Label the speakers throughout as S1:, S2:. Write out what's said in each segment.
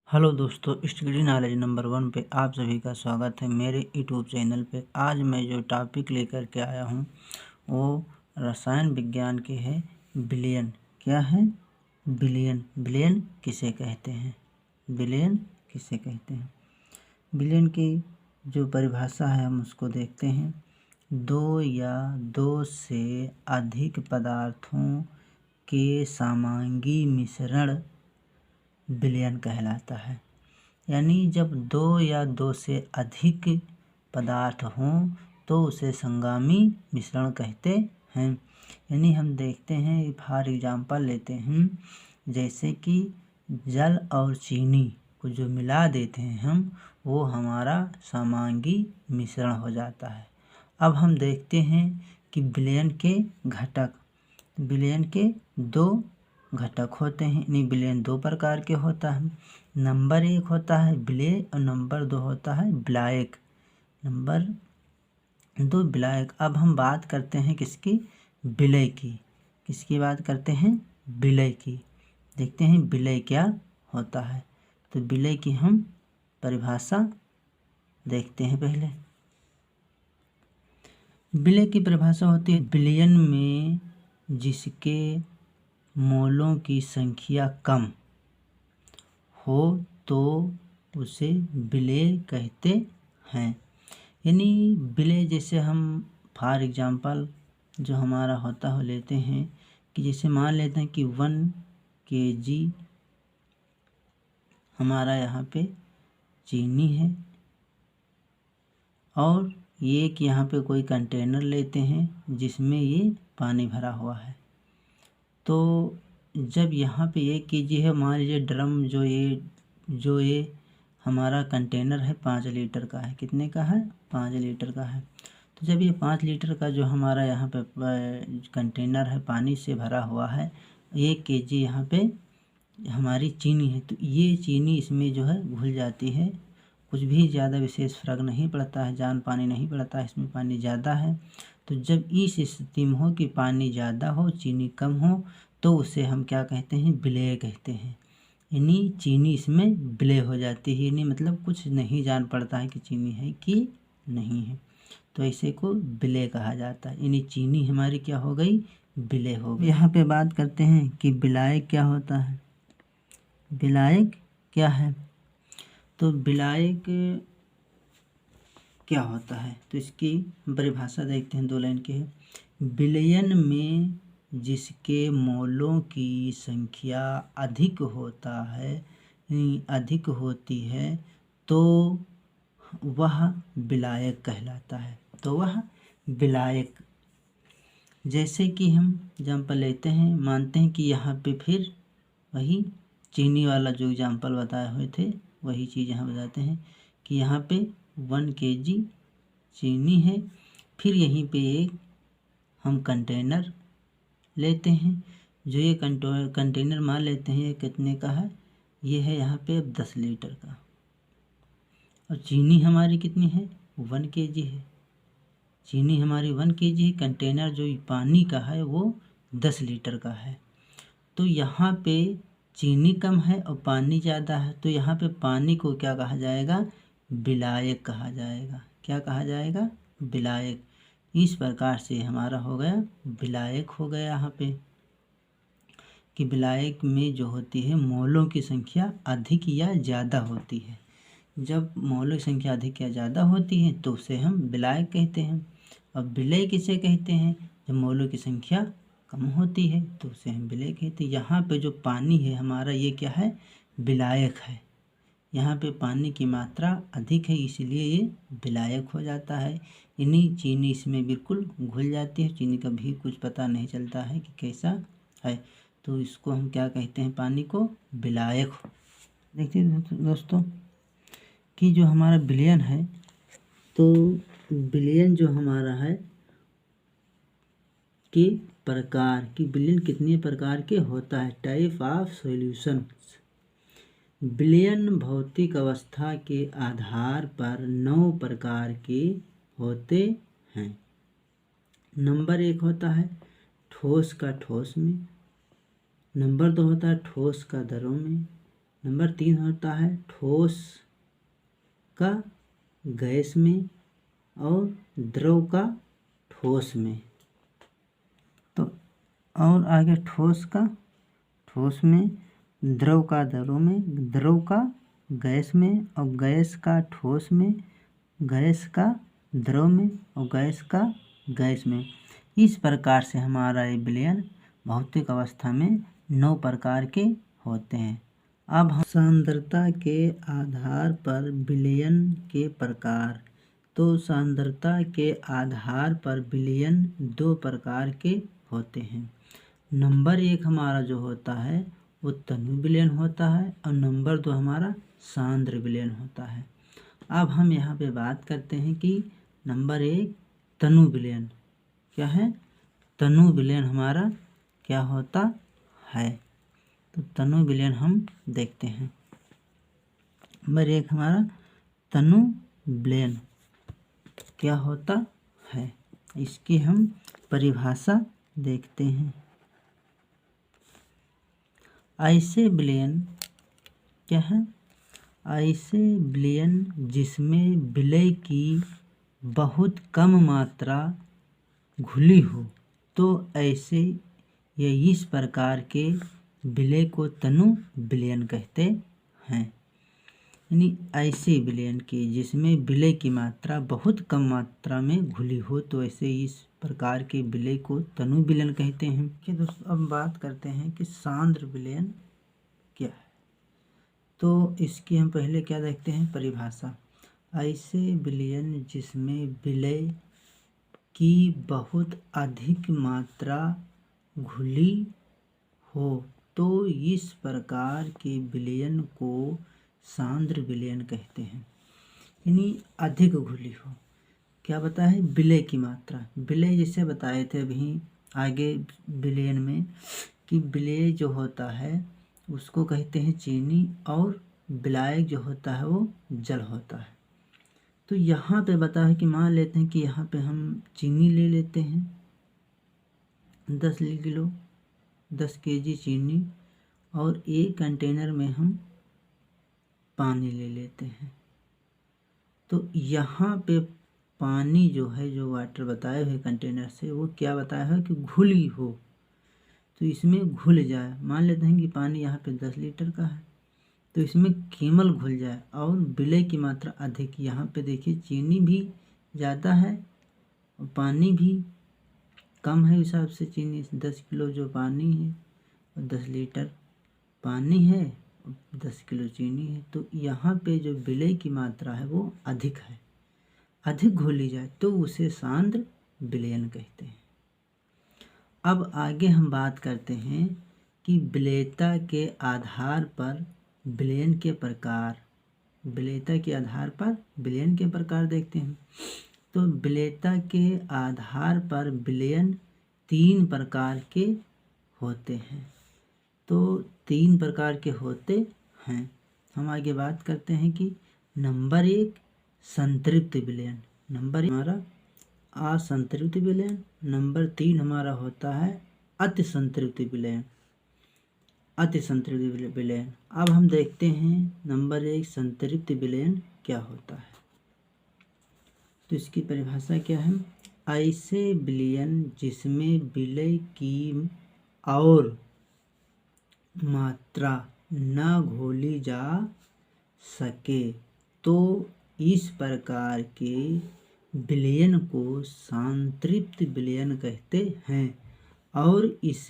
S1: Hello दोस्तों, study knowledge number 1 पे आप सभी का स्वागत है मेरे यूट्यूब चैनल पे। आज मैं जो टॉपिक लेकर के आया हूँ वो रसायन विज्ञान के है विलयन। क्या है? विलयन। विलयन किसे कहते हैं? विलयन किसे कहते हैं? विलयन की जो परिभाषा है हम उसको देखते हैं। दो या दो से अधिक पदार्थों के समांगी मिश्रण विलयन कहलाता है। यानी जब दो या दो से अधिक पदार्थ हों तो उसे संगामी मिश्रण कहते हैं। यानी हम देखते हैं, फॉर एग्जांपल लेते हैं, जैसे कि जल और चीनी को जो मिला देते हैं हम, वो हमारा समांगी मिश्रण हो जाता है। अब हम देखते हैं कि विलयन के घटक। विलयन के दो घटक होते हैं। यानी विलयन दो प्रकार के होता है। नंबर 1 होता है विलेय और नंबर 2 होता है विलायक। नंबर 2 विलायक। अब हम बात करते हैं किसकी? विलय की। किसकी बात करते हैं? विलय की। देखते हैं विलय क्या होता है। तो विलय की हम परिभाषा देखते हैं पहले। विलय की परिभाषा होती है विलयन में जिसके मोलों की संख्या कम हो तो उसे विलेय कहते हैं। यानी विलेय जैसे हम फॉर एग्जांपल जो हमारा होता है लेते हैं कि जैसे मान लेते हैं कि 1 kg हमारा यहाँ पे चीनी है और ये कि यहाँ पे कोई कंटेनर लेते हैं जिसमें ये पानी भरा हुआ है। तो जब यहाँ पे 1 kg है, मान लीजिए ड्रम जो ये हमारा कंटेनर है 5 लीटर का है। कितने का है? 5 लीटर का है। तो जब ये 5 लीटर का जो हमारा यहाँ पे कंटेनर है पानी से भरा हुआ है, 1 kg यहाँ पे हमारी चीनी है, तो ये चीनी इसमें जो है घुल जाती है। कुछ भी ज़्यादा विशेष फर्क नहीं पड़ता है, जान पानी नहीं पड़ता है, इसमें पानी ज़्यादा है। तो जब इस स्थिति में हो कि पानी ज़्यादा हो चीनी कम हो तो उसे हम क्या कहते हैं? विलेय कहते हैं। यानी चीनी इसमें विलय हो जाती है। यानी मतलब कुछ नहीं जान पड़ता है कि चीनी है कि नहीं है, तो ऐसे को विलय कहा जाता है। यानी चीनी हमारी क्या हो गई? विलय हो गई। यहाँ पे बात करते हैं कि विलायक क्या होता है। विलायक क्या है? तो विलायक क्या होता है तो इसकी परिभाषा देखते हैं, 2 लाइन की है। विलयन में जिसके मोलों की संख्या अधिक होती है तो वह विलायक कहलाता है। तो वह विलायक। जैसे कि हम एग्जाम्पल लेते हैं, मानते हैं कि यहाँ पे फिर वही चीनी वाला जो एग्जाम्पल बताए हुए थे वही चीज़ यहाँ बताते हैं कि यहाँ पे 1 kg चीनी है। फिर यहीं पे एक हम कंटेनर लेते हैं, जो ये कंटेनर मान लेते हैं ये कितने का है? ये है यहाँ पे अब 10 लीटर का। और चीनी हमारी कितनी है? 1 kg है। चीनी हमारी 1 kg है। कंटेनर जो पानी का है वो 10 लीटर का है। तो यहाँ पे चीनी कम है और पानी ज़्यादा है, तो यहाँ पे पानी को क्या कहा जाएगा? विलायक कहा जाएगा। क्या कहा जाएगा? विलायक। इस प्रकार से हमारा हो गया विलायक हो गया यहाँ पे कि विलायक में जो होती है मोलों की संख्या अधिक या ज़्यादा होती है। जब मोलों की संख्या अधिक या ज़्यादा होती है तो उसे हम विलायक कहते हैं। अब विलय किसे कहते हैं? जब मोलों की संख्या कम होती है तो उसे हम विलय कहते हैं। यहाँ पे जो पानी है हमारा ये क्या है? विलायक है। यहाँ पे पानी की मात्रा अधिक है इसलिए ये विलायक हो जाता है। यानी चीनी इसमें बिल्कुल घुल जाती है, चीनी का भी कुछ पता नहीं चलता है कि कैसा है, तो इसको हम क्या कहते हैं? पानी को विलायक। देखिए दोस्तों कि जो हमारा विलयन है, तो विलयन जो हमारा है कि प्रकार की विलयन कितने प्रकार के होता है? Type of solution. विलयन भौतिक अवस्था के आधार पर 9 प्रकार के होते हैं। नंबर 1 होता है ठोस का ठोस में। नंबर 2 होता है ठोस का द्रव में। नंबर 3 होता है ठोस का गैस में और द्रव का ठोस में। तो और आगे ठोस में, द्रव का द्रव में, द्रव का गैस में और गैस का ठोस में, गैस का द्रव में और गैस का गैस में। इस प्रकार से हमारा ये विलयन भौतिक अवस्था में 9 प्रकार के होते हैं। अब हम सांद्रता के आधार पर विलयन के प्रकार। तो सांद्रता के आधार पर विलयन 2 प्रकार के होते हैं। नंबर 1 हमारा जो होता है वो तनु विलयन होता है और नंबर 2 हमारा सांद्र विलयन होता है। अब हम यहाँ पे बात करते हैं कि नंबर 1 तनु विलयन क्या है। तनु विलयन हमारा क्या होता है, तो तनु विलयन हम देखते हैं। नंबर 1 हमारा तनु विलयन क्या होता है, इसकी हम परिभाषा देखते हैं। ऐसे विलयन क्या है, ऐसे विलयन जिसमें विलय की बहुत कम मात्रा घुली हो, तो ऐसे ये इस प्रकार के विलय को तनु विलयन कहते हैं। यानी ऐसे विलयन के जिसमें विलय की मात्रा बहुत कम मात्रा में घुली हो, तो ऐसे इस प्रकार के विलय को तनु विलयन कहते हैं। कि दोस्तों अब बात करते हैं कि सांद्र विलयन क्या है। तो इसकी हम पहले क्या देखते हैं, परिभाषा। ऐसे विलयन जिसमें विलय की बहुत अधिक मात्रा घुली हो, तो इस प्रकार के विलयन को सांद्र विलयन कहते हैं। यानी अधिक घुली हो, क्या बताया है, विलय की मात्रा। विलय जैसे बताए थे अभी आगे विलयन में कि विलय जो होता है उसको कहते हैं चीनी और विलायक जो होता है वो जल होता है। तो यहाँ पे बता है कि मान लेते हैं कि यहाँ पे हम चीनी ले लेते हैं 10 किलो 10 kg चीनी और एक कंटेनर में हम पानी ले लेते हैं। तो यहाँ पे पानी जो है, जो वाटर बताए हुए कंटेनर से, वो क्या बताया है कि घुली हो, तो इसमें घुल जाए। मान लेते हैं कि पानी यहाँ पे 10 लीटर का है, तो इसमें केवल घुल जाए और विलय की मात्रा अधिक। यहाँ पे देखिए चीनी भी ज़्यादा है और पानी भी कम है। हिसाब से चीनी 10 किलो जो पानी है और 10 लीटर पानी है, 10 किलो चीनी है, तो यहाँ पे जो विलय की मात्रा है वो अधिक है, अधिक घोली जाए तो उसे सांद्र विलयन कहते हैं। अब आगे हम बात करते हैं कि विलयता के आधार पर विलयन के प्रकार। विलयता के आधार पर विलयन के प्रकार देखते हैं। तो विलयता के आधार पर विलयन 3 प्रकार के होते हैं। तो 3 प्रकार के होते हैं। हम आगे बात करते हैं कि नंबर 1 संतृप्त विलयन, नंबर हमारा असंतृप्त विलयन, नंबर 3 हमारा होता है अति संतृप्त विलयन, अति संतृप्त विलयन। अब हम देखते हैं नंबर 1 संतृप्त विलयन क्या होता है। तो इसकी परिभाषा क्या है, ऐसे विलयन जिसमें विलय की और मात्रा न घोली जा सके, तो इस प्रकार के विलयन को संतृप्त विलयन कहते हैं। और इस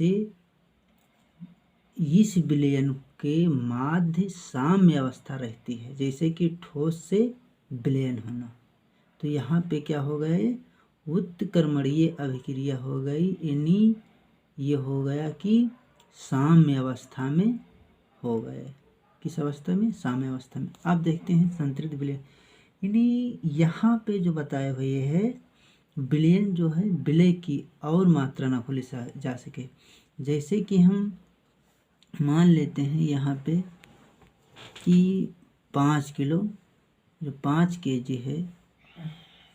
S1: विलयन के माध्य साम्य अवस्था रहती है, जैसे कि ठोस से विलयन होना। तो यहाँ पे क्या हो गए, उत्कर्मणीय अभिक्रिया हो गई, यानी ये हो गया कि साम्य अवस्था में हो गए। किस अवस्था में, साम्य अवस्था में। अब देखते हैं संतृप्त विलयन, यानी यहाँ पे जो बताए हुए है विलयन जो है विलय की और मात्रा ना खोली जा सके। जैसे कि हम मान लेते हैं यहाँ पे कि 5 किलो, जो 5 kg है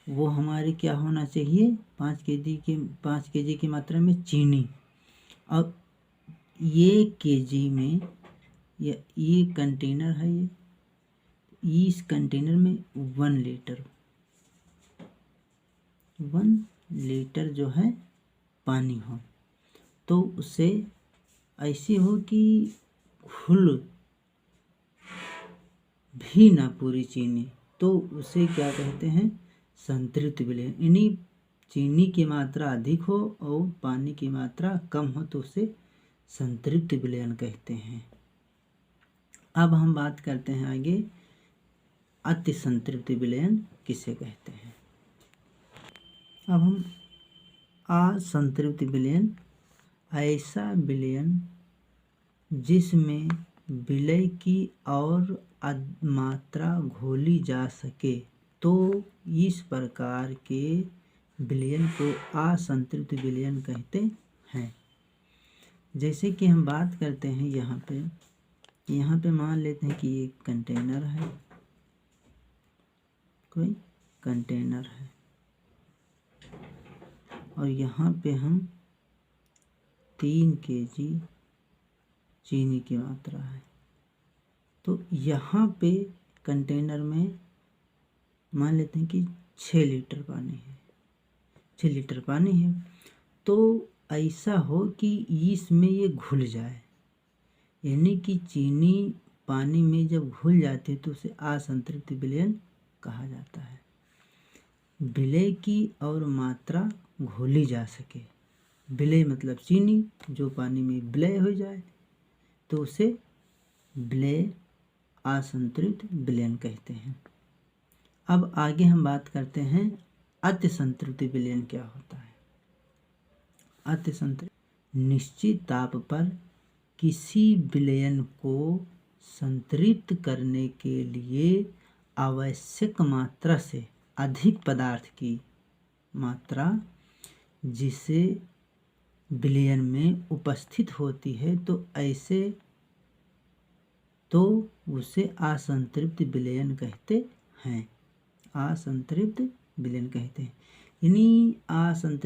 S1: वो हमारे क्या होना चाहिए, 5 kg की मात्रा में चीनी, और ये kg में ये कंटेनर है, ये इस कंटेनर में 1 लीटर जो है पानी हो, तो उसे ऐसी हो कि घुल भी ना पूरी चीनी, तो उसे क्या कहते हैं, संतृप्त विलयन। यानी चीनी की मात्रा अधिक हो और पानी की मात्रा कम हो तो उसे संतृप्त विलयन कहते हैं। अब हम बात करते हैं आगे, अति संतृप्त विलयन किसे कहते हैं। अब हम असंतृप्त विलयन, ऐसा विलयन जिसमें विलय की और मात्रा घोली जा सके, तो इस प्रकार के विलयन को असंतृप्त विलयन कहते हैं। जैसे कि हम बात करते हैं यहाँ पे मान लेते हैं कि ये कंटेनर है, कोई कंटेनर है, और यहाँ पे हम 3 kg चीनी की मात्रा है। तो यहाँ पे कंटेनर में मान लेते हैं कि 6 लीटर पानी है, 6 लीटर पानी है। तो ऐसा हो कि इसमें ये घुल जाए, यानी कि चीनी पानी में जब घुल जाती है तो उसे असंतृप्त विलयन कहा जाता है। विलय की और मात्रा घोली जा सके, विलय मतलब चीनी जो पानी में विलय हो जाए, तो उसे विलय असंतृप्त विलयन कहते हैं। अब आगे हम बात करते हैं अति संतृप्त विलयन क्या होता है। अति संतृप्त, निश्चित ताप पर किसी विलयन को संतृप्त करने के लिए आवश्यक मात्रा से अधिक पदार्थ की मात्रा जिसे विलयन में उपस्थित होती है, तो उसे असंतृप्त विलयन कहते हैं। असंतृप्त विलयन कहते हैं। यानी असंतृप्त